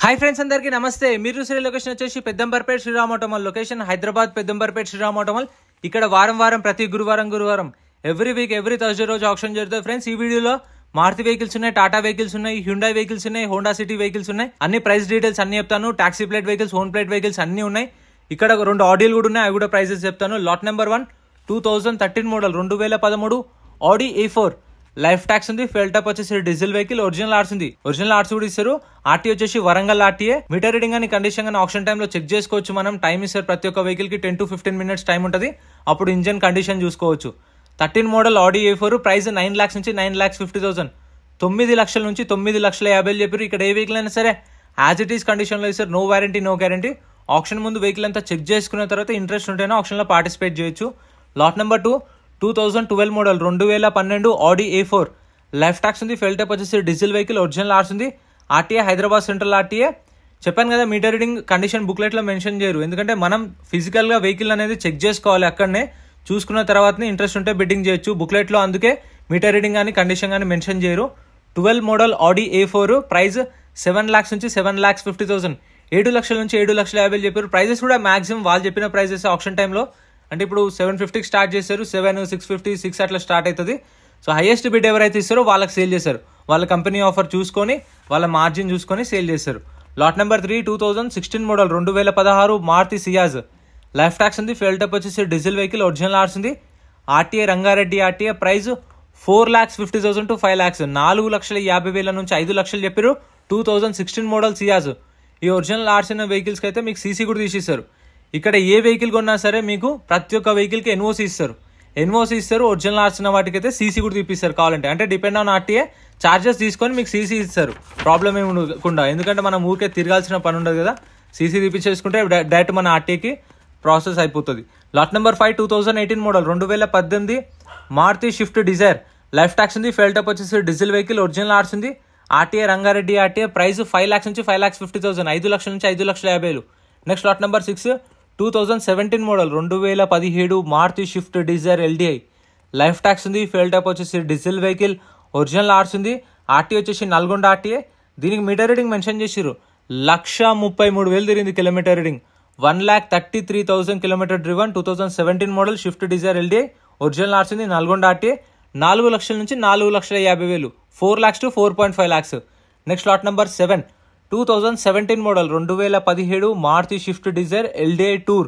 Hi friends, అందరికీ నమస్తే. మీరు చూసే లొకేషన్ వచ్చేసి Peddamberpet Sriram auto mall location, Hyderabad Peddamberpet Sriram auto mall. ఇక్కడ వారం ప్రతి గురువారం ఎవ్రీ వీక్ ఎవ్రీ థర్స్డే రోజు ఆప్షన్ జరుగుతుంది ఫ్రెండ్స్. ఈ వీడియోలో మారుతి వెహికల్స్ ఉన్నాయి, టాటా వెహికల్స్ ఉన్నాయి, హ్యుండాయ్ వెహికల్స్ ఉన్నాయి, హోండా సిటీ వెహికల్స్ ఉన్నాయి. అన్ని ప్రైస్ డీటెయిల్స్ అన్ని చెప్తాను. Taxi plate vehicles, own plate vehicles అన్ని ఉన్నాయి. ఇక్కడ 2 ఆడియోలు కూడా ఉన్నాయి, అవి కూడా ప్రైసెస్ చెప్తాను. లాట్ నెంబర్ 1 2013 మోడల్ 2013 ఆడి A4 లైఫ్ ట్యాక్స్ ఉంది. ఫెల్ టాప్ వచ్చేసి డీజిల్ వెహికల్, ఒరిజినల్ ఆర్ట్స్ ఉంది. ఒరిజినల్ ఆర్ట్స్ కూడా ఇస్తారు. ఆర్టీ వచ్చేసి వరంగల్ ఆర్టీఏ. మీటర్ రీడింగ్ అని కండిషన్ అని ఆప్షన్ టైంలో చెక్ చేసుకోవచ్చు. మనం టైం ఇస్తారు ప్రతి ఒక్క వెహికల్ కి 10 to 15 minutes టైం ఉంటుంది. అప్పుడు ఇంజన్ కండిషన్ చూసుకోవచ్చు. 13 model Audi A4 price 9 lakhs నుంచి 9,50,000, 9 లక్షల నుంచి 9,50,000 చెప్పారు. ఇక్కడ ఏ వెహికల్ అయినా సరే యాజ్ ఇట్ ఈస్ కండిషన్ లో ఇస్తారు. No warranty no guarantee. Auction ముందు వెహికల్ అంతా చెక్ చేసుకున్న తర్వాత ఇంట్రెస్ట్ ఉంటేనే ఆప్షన్ లో పార్టిసిపేట్ చేయొచ్చు. Lot number 2 2012 model 2012 Audi A4 life tax ఉంది. ఫెల్ టైప్ వచ్చేసి డీజిల్ వెహికల్, ఒరిజినల్ ఆర్ట్స్ ఉంది. RTA Hyderabad central RTA. చెప్పాను కదా, మీటర్ రీడింగ్ కండిషన్ బుక్లెట్ లో మెన్షన్ చేయరు. ఎందుకంటే మనం ఫిజికల్ గా వెహికల్ అనేది చెక్ చేసుకోవాలి. అక్కడనే చూసుకున్న తర్వాతనే ఇంట్రెస్ట్ ఉంటే బిడ్డింగ్ చేయొచ్చు బుక్లెట్ లో. అందుకే మీటర్ రీడింగ్ కానీ కండిషన్ కానీ మెన్షన్ చేయరు. 12 model Audi A4 price 7 lakhs నుంచి 7,50,000, 7 లక్షల నుంచి 7,50,000 చెప్పారు. ప్రైజెస్ కూడా మాక్సిమం వాళ్ళు చెప్పిన ప్రైజెస్ ఆప్షన్ టైంలో. అంటే ఇప్పుడు 750కి స్టార్ట్ చేశారు, 7, 650, 6 అట్లా స్టార్ట్ అవుతుంది. సో హైయెస్ట్ బిడ్ ఎవరైతే ఇస్తారో వాళ్ళకి సేల్ చేశారు. వాళ్ళ కంపెనీ ఆఫర్ చూసుకొని వాళ్ళ మార్జిన్ చూసుకొని సేల్ చేశారు. Lot number 3 2016 model 2016 Maruti Ciaz life tax ఉంది. ఫెల్ టైప్ వచ్చేసి డీజిల్ వెహికల్, ఒరిజినల్ ఆర్ట్స్ ఉంది. RTA Rangareddy RTA. Price 4,50,000 to 5 lakhs, 4,50,000 నుంచి 5 లక్షలు చెప్పారు. 2016 మోడల్ సియాజ్. ఈ ఒరిజినల్ ఆర్ట్స్ అయిన వెహికల్స్కి అయితే మీకు సీసీ కూడా తీసిస్తారు. ఇక్కడ ఏ వెహికల్ కొన్నా సరే మీకు ప్రతి ఒక్క వెహికల్కి ఎన్ఓసి ఇస్తారు. ఒరిజినల్ ఆర్ట్స్ ఉన్న వాటికి అయితే సీసీ కూడా తీపిస్తారు కావాలంటే. అంటే డిపెండ్ ఆన్ ఆర్టీఏ చార్జెస్ తీసుకొని మీకు సీసీ ఇస్తారు. ప్రాబ్లం ఏమి ఉండకుండా, ఎందుకంటే మనం ఊరికే తిరగాల్సిన పని ఉండదు కదా. సీసీ తీపించేసుకుంటే డైరెక్ట్ మన ఆర్టీఏకి ప్రాసెస్ అయిపోతుంది. Lot number 5 2018 model 2018 Maruti Swift Dzire life tax ఉంది. ఫెల్ టాప్ వచ్చేసి డీజిల్ వెహికల్, ఒరిజినల్ ఆర్ట్స్ ఉంది. RTA Rangareddy RTA. Price 5 lakhs నుంచి 5,50,000, 5 లక్షల నుంచి 5,50,000. Next lot number 6 2017 model 2017 Maruti Swift Dzire LDI life tax ఉంది. ఫెల్ టాప్ వచ్చేసి డీజిల్ వెహికల్, ఒరిజినల్ ఆర్ట్స్ ఉంది. ఆర్టీ వచ్చేసి నల్గొండ ఆర్టీఏ. దీనికి మీటర్ రీడింగ్ మెన్షన్ చేసిర్రు. 1,33,000 తిరిగింది kilometre reading. 1,33,000 kilometre driven. 2017 model Swift Dzire LDI, original ఆర్ట్స్ ఉంది. నల్గొండ ఆర్టీఏ. 4 లక్షల నుంచి 4,50,000, 4 lakhs to 4.5 lakhs. Next lot number 7 2017 model 2017 Maruti Swift Dzire LDI tour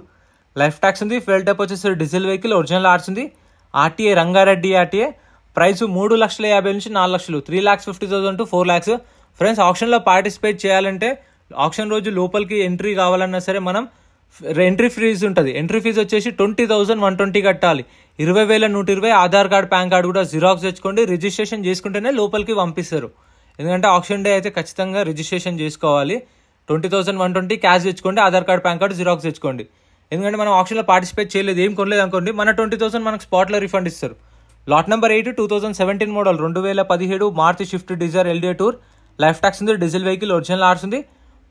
life tax ఉంది. ఫెల్ టైప్ వచ్చేసి డీజిల్ వెహికల్, ఒరిజినల్ ఆర్ట్స్ ఉంది. RTA Rangareddy RTA. ప్రైస్ 3,50,000 నుంచి 4 లక్షలు, 3,50,000 to 4 lakhs. ఫ్రెండ్స్, ఆప్షన్లో పార్టిసిపేట్ చేయాలంటే ఆప్షన్ రోజు లోపలికి ఎంట్రీ కావాలన్నా సరే మనం ఎంట్రీ ఫీజు ఉంటుంది. ఎంట్రీ ఫీజు వచ్చేసి 20,120 కట్టాలి. 20,120. ఆధార్ కార్డ్, పాన్ కార్డ్ కూడా జిరాక్స్ తెచ్చుకోండి. రిజిస్ట్రేషన్ చేసుకుంటేనే లోపలికి పంపిస్తారు. ఎందుకంటే ఆప్షన్ డే అయితే ఖచ్చితంగా రిజిస్ట్రేషన్ చేసుకోవాలి. 20,120 క్యాష్ తెచ్చుకోండి. Aadhaar card, PAN card xerox తెచ్చుకోండి. ఎందుకంటే మనం ఆప్షన్లో పార్టిసిపేట్ చేయలేదు, ఏం కొనలేదు అనుకోండి, మన 20,000 మనకు స్పాట్లో రిఫండ్ ఇస్తారు. Lot number 8 2017 model 2017 Maruti Swift Dzire LDI tour life tax ఉంది. డీజిల్ వెహికల్, ఒరిజినల్ ఆర్ట్స్ ఉంది.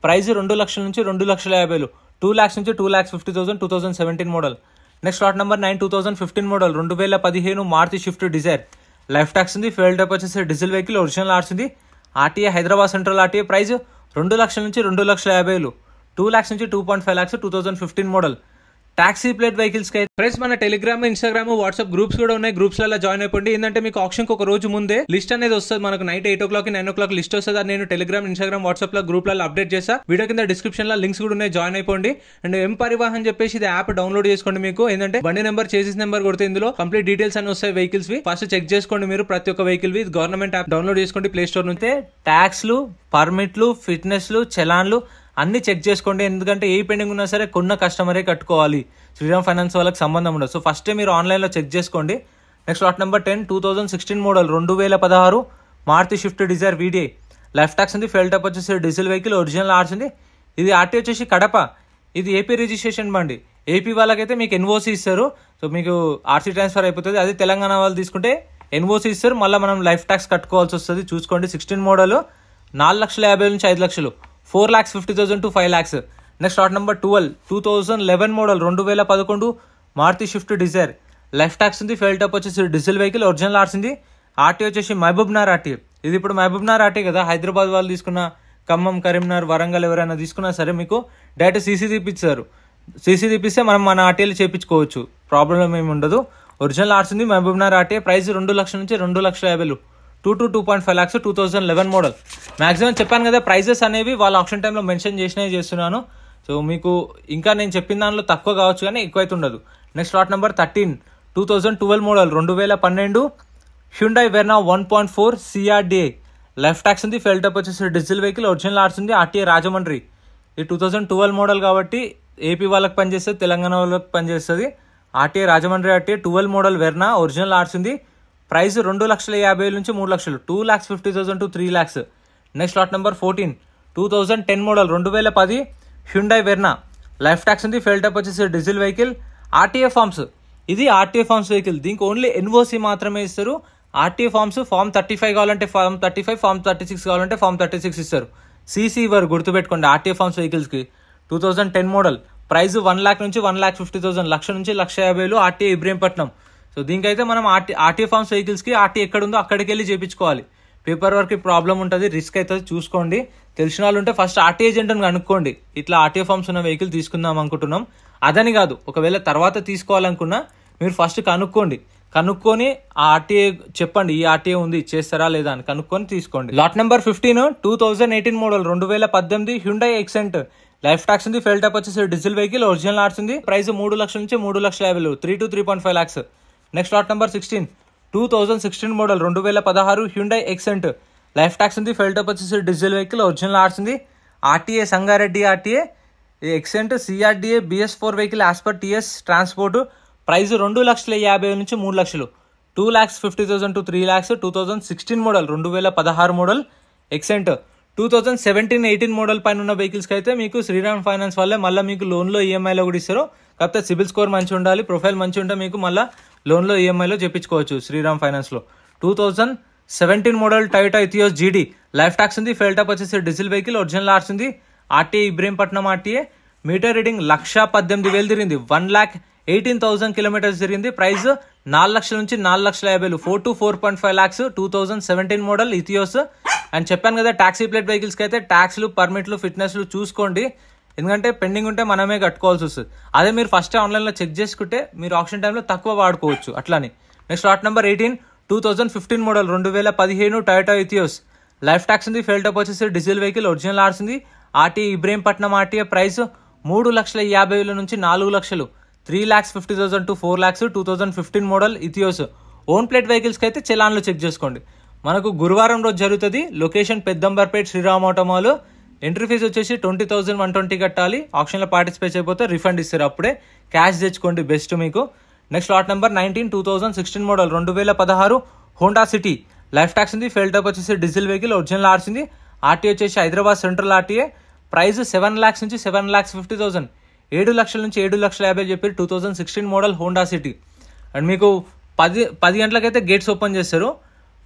ప్రైస్ 2 లక్షల నుంచి 2,50,000, 2 lakhs నుంచి 2,50,000. 2017 model. Next lot number 9 2015 model 2015 Maruti Swift Dzire life tax ఉంది. ఫెల్ టైప్ వచ్చేసి డీజిల్ వెహికల్, ఒరిజినల్ ఆర్ట్స్ ఉంది. RTA Hyderabad central RTA. Price 2 లక్షల నుంచి 2,50,000, 2 lakhs నుంచి 2.5 lakhs. 2015 model. Taxi plate vehicles కి ఫ్రెండ్స్ మన టెలిగ్రామ్, ఇన్స్టాగ్రామ్, వాట్సాప్ గ్రూప్స్ కూడా ఉన్నాయి. గ్రూప్స్ లలో జాయిన్ అయిపోండి. ఏంటంటే మీకు ఆప్షన్ ఒక రోజు ముందే లిస్ట్ అనేది వస్తుంది. మనకు నైట్ 8 o'clock 9 o'clock లిస్ట్ వస్తుంది. అది నేను టెలిగ్రామ్, ఇన్స్టాగ్రామ్, వాట్సాప్ లో గ్రూప్ లలో అప్డేట్ చేస్తా. వీడియో కింద డిస్క్రిప్షన్ లో లింక్స్ కూడా ఉన్నాయి, జాయిన్ అయిపోండి. అండ్ ఎం పరివాహన్ చెప్పేసి ఇది యాప్ డౌన్లోడ్ చేసుకోండి. మీకు ఏంటంటే బండి నెంబర్, చేసిస్ నెంబర్ కొడితే ఇందులో కంప్లీట్ డీటెయిల్స్ అని వస్తాయి వెహికల్స్ వి. ఫస్ట్ చెక్ చేసుకోండి మీరు ప్రతి ఒక్క వెహికల్ వి. గవర్నమెంట్ యాప్ డౌన్లోడ్ చేసుకోండి ప్లే స్టోర్ నుంచి. ట్యాక్స్లు, పర్మిట్లు, ఫిట్నెస్లు, చలాన్లు అన్ని చెక్ చేసుకోండి. ఎందుకంటే ఏ పెండింగ్ ఉన్నా సరే కొన్న కస్టమరే కట్టుకోవాలి. శ్రీరామ్ ఫైనాన్స్ వాళ్ళకి సంబంధం ఉండదు. సో ఫస్ట్ మీరు ఆన్లైన్లో చెక్ చేసుకోండి. Next lot number 10 2016 model 2016 Maruti Swift Dzire VDI life tax ఉంది. ఫెల్ టాప్ వచ్చేసి డీజిల్ వెహికల్, ఒరిజినల్ ఆర్ట్స్ ఉంది. ఇది ఆర్టీ వచ్చేసి కడప. ఇది ఏపీ రిజిస్ట్రేషన్ బండి. ఏపీ వాళ్ళకైతే మీకు ఎన్ఓసి ఇస్తారు. సో మీకు ఆర్సీ ట్రాన్స్ఫర్ అయిపోతుంది. అదే తెలంగాణ వాళ్ళు తీసుకుంటే ఎన్ఓసి ఇస్తారు. మళ్ళీ మనం లైఫ్ ట్యాక్స్ కట్టుకోవాల్సి వస్తుంది. చూసుకోండి. 16 మోడల్ 4,50,000 నుంచి 5 లక్షలు, 4,50,000 to 5 lakhs. Next lot number 12 2011 model 2011 Maruti Swift Dzire life tax ఉంది. ఫెల్ టాప్ వచ్చేసి డీజిల్ వెహికల్, ఒరిజినల్ ఆర్ట్స్ ఉంది. ఆర్టీ వచ్చేసి మహబూబ్ నగర్ ఆర్టీ. ఇది ఇప్పుడు మహబూబ్ నగర్ ఆర్టీ కదా, హైదరాబాద్ వాళ్ళు తీసుకున్న ఖమ్మం, కరీంనగర్, వరంగల్ ఎవరైనా తీసుకున్నా సరే మీకు డైరెక్ట్ సీసీ తీపిస్తారు. సీసీ తీపిస్తే మనం మన ఆర్టీఏలు చేయించుకోవచ్చు, ప్రాబ్లం ఏమి ఉండదు. ఒరిజినల్ ఆర్ట్స్ ఉంది మహబూబ్నగర్ ఆర్టీఏ. ప్రైస్ 2 లక్షల నుంచి 2,50,000, 2 to 2.5 lakhs, 2011 మోడల్. మ్యాక్సిమం చెప్పాను కదా ప్రైజెస్ అనేవి వాళ్ళ ఆప్షన్ టైంలో మెన్షన్ చేస్తున్నాను. సో మీకు ఇంకా నేను చెప్పిన దానిలో తక్కువ కావచ్చు కానీ ఎక్కువైతే ఉండదు. Next lot number 13, 2012 model, 2012 Hyundai Verna 1.4 CRDA. Life tax ఉంది, ఫెల్ టప్ వచ్చేసి డీజిల్ వెహికల్, ఒరిజినల్ ఆర్ట్స్ ఉంది, ఆర్టీఏ రాజమండ్రి. ఈ 2012 మోడల్ కాబట్టి ఏపీ వాళ్ళకి పనిచేస్తుంది, తెలంగాణ వాళ్ళకి పనిచేస్తుంది. RTA Rajahmundry RTA 12 model Verna, original ఆర్ట్స్ ఉంది. ప్రైస్ 2,50,000 నుంచి 3 లక్షలు, 2,50,000 to 3 lakhs. Next lot number 14, 2010 model, 2010 Hyundai Verna. Life tax ఉంది, ఫెల్ టప్ వచ్చేసి డీజిల్ వెహికల్, ఆర్టీఏ ఫార్మ్స్. ఇది ఆర్టీఏ ఫార్మ్స్ వెహికల్, దీనికి ఓన్లీ ఎన్ఓసి మాత్రమే ఇస్తారు. ఆర్టీఏ ఫార్మ్స్ ఫామ్ 35 కావాలంటే ఫామ్ 35, ఫామ్ 36 కావాలంటే ఫామ్ 36 ఇస్తారు. సీసీ ఇవ్వరు, గుర్తుపెట్టుకోండి ఆర్టీఏ ఫార్మ్స్ వెహికల్స్కి. 2010 మోడల్, ప్రైస్ 1 lakh నుంచి 1,50,000, లక్ష నుంచి 1,50,000, ఆర్టీఏ ఇబ్రహీంపట్నం. సో దీనికైతే మనం ఆర్టీఏ ఫార్మ్స్ వెహికల్స్కి ఆర్టీఏ ఎక్కడ ఉందో అక్కడికి వెళ్ళి చేయించుకోవాలి. పేపర్ వర్క్ ప్రాబ్లం ఉంటుంది, రిస్క్ అవుతుంది, చూసుకోండి. తెలిసిన వాళ్ళు ఉంటే ఫస్ట్ ఆర్టీఏ ఏజెంట్ని కనుక్కోండి. ఇట్లా ఆర్టీఏ ఫార్మ్స్ ఉన్న వెహికల్ తీసుకుందాం అనుకుంటున్నాం అదని కాదు, ఒకవేళ తర్వాత తీసుకోవాలనుకున్నా మీరు ఫస్ట్ కనుక్కొని ఆ ఆర్టీఏ చెప్పండి, ఈ ఆర్టీఏ ఉంది చేస్తారా లేదా అని కనుక్కొని తీసుకోండి. Lot number 15, 2018 model, 2018 Hyundai Xcent. Life tax ఉంది, ఫెల్ టప్ వచ్చేసి డీజిల్ వెహికల్, ఒరిజినల్ ఆర్ట్స్ ఉంది. ప్రైస్ 3 లక్షల నుంచి 3,50,000, 3 to 3.5 lakhs. Next lot number 16, 2016 model, 2016 Hyundai Xcent. Life tax ఉంది, ఫెల్ టప్ వచ్చేసి డీజిల్ వెహికల్, ఒరిజినల్ ఆర్ట్స్ ఉంది. RTA Sangareddy RTA. Xcent CRDA BS4 vehicle as per TS transport. Price 2,50,000 నుంచి 3 లక్షలు, 2,50,000 to 3 lakhs. 2016 model, 2016 model Xcent. 2017-18 model పైన ఉన్న వెహికల్స్కి అయితే మీకు శ్రీరామ్ ఫైనాన్స్ వాళ్ళే మళ్ళీ మీకు లోన్లో ఈఎంఐలో కూడా ఇస్తారు. కాకపోతే సిబిల్ స్కోర్ మంచిగా ఉండాలి, ప్రొఫైల్ మంచిగా ఉంటే మీకు మళ్ళీ లోన్లో ఈఎంఐలో చెప్పించుకోవచ్చు శ్రీరామ్ ఫైనాన్స్లో. 2017 model Toyota Etios GD. Life tax ఉంది, ఫెల్ టప్ వచ్చేసి డీజిల్ వెహికల్, ఒరిజినల్ ఆర్ట్స్ ఉంది. RTA Ibrahimpatnam RTA. Meter reading 1,18,000 తిరిగింది, 1,18,000 kilometers తిరిగింది. ప్రైస్ 4 లక్షల నుంచి 4,50,000, 4 to 4.5 lakhs. 2017 model Etios. And చెప్పాను కదా టాక్సీ ప్లేట్ వెహికల్స్కి అయితే ట్యాక్స్లు, పర్మిట్లు, ఫిట్నెస్లు చూసుకోండి, ఎందుకంటే పెండింగ్ ఉంటే మనమే కట్టుకోవాల్సి వస్తుంది. అదే మీరు ఫస్ట్ ఆన్లైన్లో చెక్ చేసుకుంటే మీరు ఆప్షన్ టైంలో తక్కువ వాడుకోవచ్చు అట్లానే. Next lot number 18, 2015 model, 2015 Toyota Etios. Life tax ఉంది, ఫెల్ టప్ వచ్చేసి డీజిల్ వెహికల్, ఒరిజినల్ ఆర్ట్స్ ఉంది. RTA Ibrahimpatnam RTA. ప్రైస్ 3,50,000 నుంచి 4 లక్షలు, 3,50,000 to 4 lakhs. 2015 model Etios. Own plate వెహికల్స్కి అయితే చలాన్లు చెక్ చేసుకోండి. మనకు గురువారం రోజు జరుగుతుంది. Location Peddamberpet Sriram auto mall. Entry fee వచ్చేసి 20,120 కట్టాలి. ఆప్షన్లో పార్టిసిపేట్ అయిపోతే రిఫండ్ ఇస్తారు, అప్పుడే క్యాష్ తెచ్చుకోండి బెస్ట్ మీకు. Next lot number 19, 2016 model, 2016 Honda city. Life tax ఉంది, ఫెల్ టప్ వచ్చేసి డీజిల్ వెహికల్, ఒరిజినల్ ఆర్ట్స్ ఉంది. ఆర్టీఏ వచ్చేసి Hyderabad central RTA. Price 7 lakhs నుంచి 7,50,000, 7 లక్షల నుంచి 7,50,000 చెప్పి 2016 మోడల్ హోండా సిటీ. అండ్ మీకు 10 గంటలకైతే గేట్స్ ఓపెన్ చేస్తారు.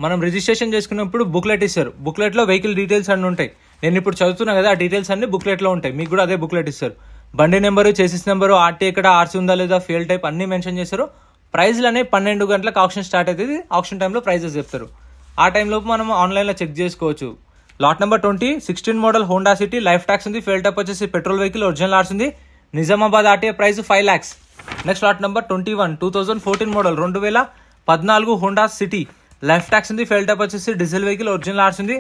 మనం రిజిస్ట్రేషన్ చేసుకున్నప్పుడు బుక్లెట్ ఇస్తారు. బుక్లెట్లో వెహికల్ డీటెయిల్స్ అన్నీ ఉంటాయి. నేను ఇప్పుడు చదువుతున్నా కదా, ఆ డీటెయిల్స్ అన్ని బుక్లెట్లో ఉంటాయి. మీకు కూడా అదే బుక్లెట్ ఇస్తారు. బండి నెంబరు, చేసిస్ నెంబరు, ఆర్టీఏ ఎక్కడ, ఆర్సీ ఉందా లేదా, ఫ్యూయల్ టైప్ అన్నీ మెన్షన్ చేస్తారు. ప్రైజ్లు అనేవి 12 గంటలకు ఆప్షన్ స్టార్ట్ అవుతుంది. ఆప్షన్ టైంలో ప్రైజెస్ చెప్తారు. ఆ టైంలోపు మనం ఆన్లైన్లో చెక్ చేసుకోవచ్చు. Lot number 20, 16 model Honda city. Life tax ఉంది, ఫ్యూయల్ టైప్ వచ్చేసి పెట్రోల్ వెహికల్, ఒరిజినల్ ఆర్ట్స్ ఉంది. Nizamabad RTA. Price 5 lakhs. Next lot number 21, 2014 model, 2014 Honda city. Life tax ఉంది, ఫ్యూయల్ టైప్ వచ్చేసి డీజిల్ వెహికల్, ఒరిజినల్ ఆర్ట్స్ ఉంది.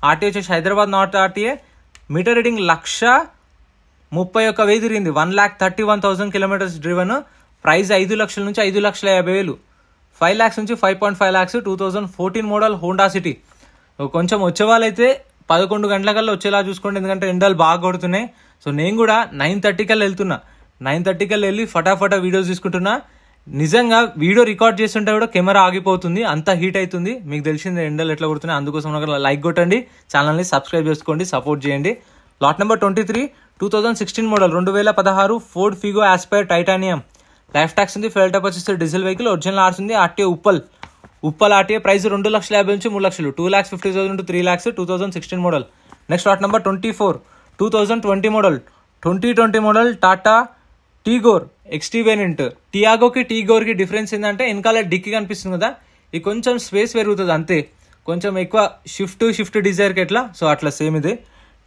ఆర్టీఏ వచ్చేసి Hyderabad north RTA. Meter reading 1,31,000 తిరిగింది, 1,31,000 kilometers డ్రివన్. ప్రైస్ 5 లక్షల నుంచి 5,50,000, 5 lakhs నుంచి 5.5 lakhs. 2014 model Honda city. కొంచెం వచ్చే వాళ్ళైతే 11 గంటలకల్లా వచ్చేలా చూసుకోండి, ఎందుకంటే ఎండలు బాగా కొడుతున్నాయి. సో నేను కూడా 9:30 కల్లా వెళ్తున్నా. 9:30 కల్లా వెళ్ళి ఫటాఫటా వీడియోస్ తీసుకుంటున్నా. నిజంగా వీడియో రికార్డ్ చేస్తుంటే కూడా కెమెరా ఆగిపోతుంది, అంత హీట్ అవుతుంది. మీకు తెలిసిందే ఎండలు ఎట్లా కొడుతున్నాయి. అందుకోసం లైక్ కొట్టండి, ఛానల్ని సబ్స్క్రైబ్ చేసుకోండి, సపోర్ట్ చేయండి. Lot number 23, 2016 model, 2016 Ford Figo Aspire Titanium. Life tax ఉంది, ఫ్యూయల్ టైప్ వచ్చేసి డీజిల్ వెహికల్, ఒరిజినల్ ఆర్ట్స్ ఉంది. RTA Uppal RTA. ప్రైస్ 2,50,000 నుంచి 3 లక్షలు, 2,50,000 to 3 lakhs. 2016 model. Next lot number 24, 2020 model, 2020 model Tata Tigor XT variant. టియాగోకి టీగోర్కి డిఫరెన్స్ ఏంటంటే వెనకాల డిక్కీ కనిపిస్తుంది కదా, ఇది కొంచెం స్పేస్ పెరుగుతుంది అంతే, కొంచెం ఎక్కువ షిఫ్ట్ డిజైర్కి ఎట్లా, సో అట్లా సేమ్ ఇది.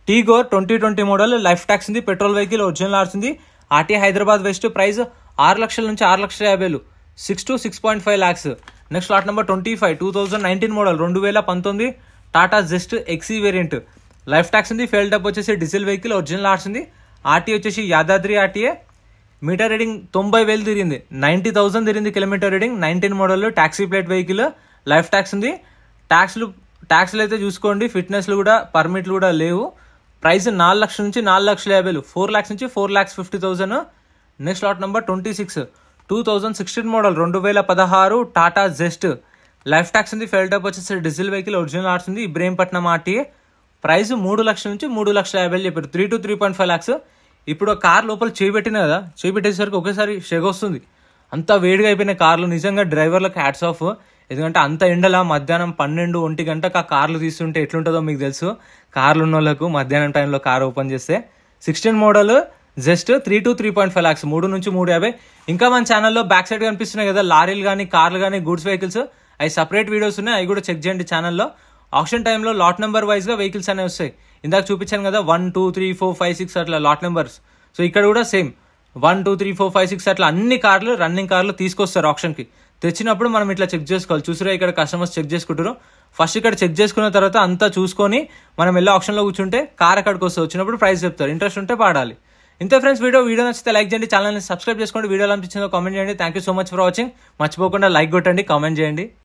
టీగోర్ 2020 మోడల్, లైఫ్ ట్యాక్స్ ఉంది, పెట్రోల్ వెహికల్, ఒరిజినల్ ఆర్స్ ఉంది, ఆర్టీ హైదరాబాద్ వెస్ట్, ప్రైస్ 6 లక్షల నుంచి 6,50,000, 6 to 6.5 lakhs. Next lot number 25 2019 model 2019 Tata Zest XE variant, life tax ఉంది, ఫెయిల్ డబ్ వచ్చేసి డీజిల్ వెహికల్, ఒరిజినల్ ఆర్స్ ఉంది, ఆర్టీ వచ్చేసి యాదాద్రి ఆర్టీఏ, మీటర్ రీడింగ్ 90,000 తిరిగింది, 90,000 తిరిగింది kilometre reading, 19 model, taxi plate vehicle, life tax ఉంది. ట్యాక్స్లు అయితే చూసుకోండి, ఫిట్నెస్లు కూడా పర్మిట్లు కూడా లేవు. ప్రైస్ 4 లక్షల నుంచి 4,50,000, 4 lakhs నుంచి 4,50,000. Next lot number 26 2016 model 2016 Tata Zest, life tax ఉంది, ఫెయిల్ డబ్ వచ్చేసి డీజిల్ వెహికల్, ఒరిజినల్ ఆర్స్ ఉంది, ఇబ్రహీంపట్నం ఆర్టీఏ, ప్రైస్ 3 లక్షల నుంచి 3,50,000 చెప్పారు, 3 to 3.5 lakhs. ఇప్పుడు కార్ లోపల చేపెట్టిన కదా, చేపెట్టేసరికి ఒకేసారి షెగ వస్తుంది, అంత వేడిగా అయిపోయిన కార్లు. నిజంగా డ్రైవర్లకు హ్యాట్స్ ఆఫ్, ఎందుకంటే అంత ఎండలా మధ్యాహ్నం 12-1 గంటకు ఆ కార్లు తీస్తుంటే ఎట్లుంటుందో మీకు తెలుసు. కార్లు ఉన్న వాళ్ళకు మధ్యాహ్నం టైంలో కార్ ఓపెన్ చేస్తే. 16 మోడల్ జస్ట్ 3 to 3.5 lakhs, 3 నుంచి 3.50. ఇంకా మన ఛానల్లో బ్యాక్ సైడ్ కనిపిస్తున్నాయి కదా లారీలు కానీ కార్లు కానీ గూడ్స్ వెహికల్స్, అవి సపరేట్ వీడియోస్ ఉన్నాయి, అవి కూడా చెక్ చేయండి ఛానల్లో. ఆప్షన్ టైంలో లాట్ నెంబర్ వైజ్గా వెహికల్స్ అనేవి వస్తాయి. ఇందాక చూపించాను కదా 1 2 3 4 5 6 అట్లా లాట్ నెంబర్స్. సో ఇక్కడ కూడా సేమ్ 1 2 3 4 5 6 అట్లా అన్ని కార్లు రన్నింగ్ కార్లు తీసుకొస్తారు ఆప్షన్కి. తెచ్చినప్పుడు మనం ఇట్లా చెక్ చేసుకోవాలి. చూసారా ఇక్కడ కస్టమర్స్ చెక్ చేసుకుంటారు. ఫస్ట్ ఇక్కడ చెక్ చేసుకున్న తర్వాత అంతా చూసుకొని మనం వెళ్ళి ఆప్షన్లో కూర్చుంటే కార్ అక్కడికి వస్తే వచ్చినప్పుడు ప్రైస్ చెప్తారు. ఇంట్రెస్ట్ ఉంటే పాడాలి. ఇంతే ఫ్రెండ్స్, వీడియో నచ్చితే లైక్ చేయండి, ఛానల్ని సబ్స్క్రైబ్ చేసుకోండి, వీడియో అనిపించిందో కామెంట్ చేయండి. Thank you so much for watching. మర్చిపోకుండా లైక్ కొట్టండి, కామెంట్ చేయండి.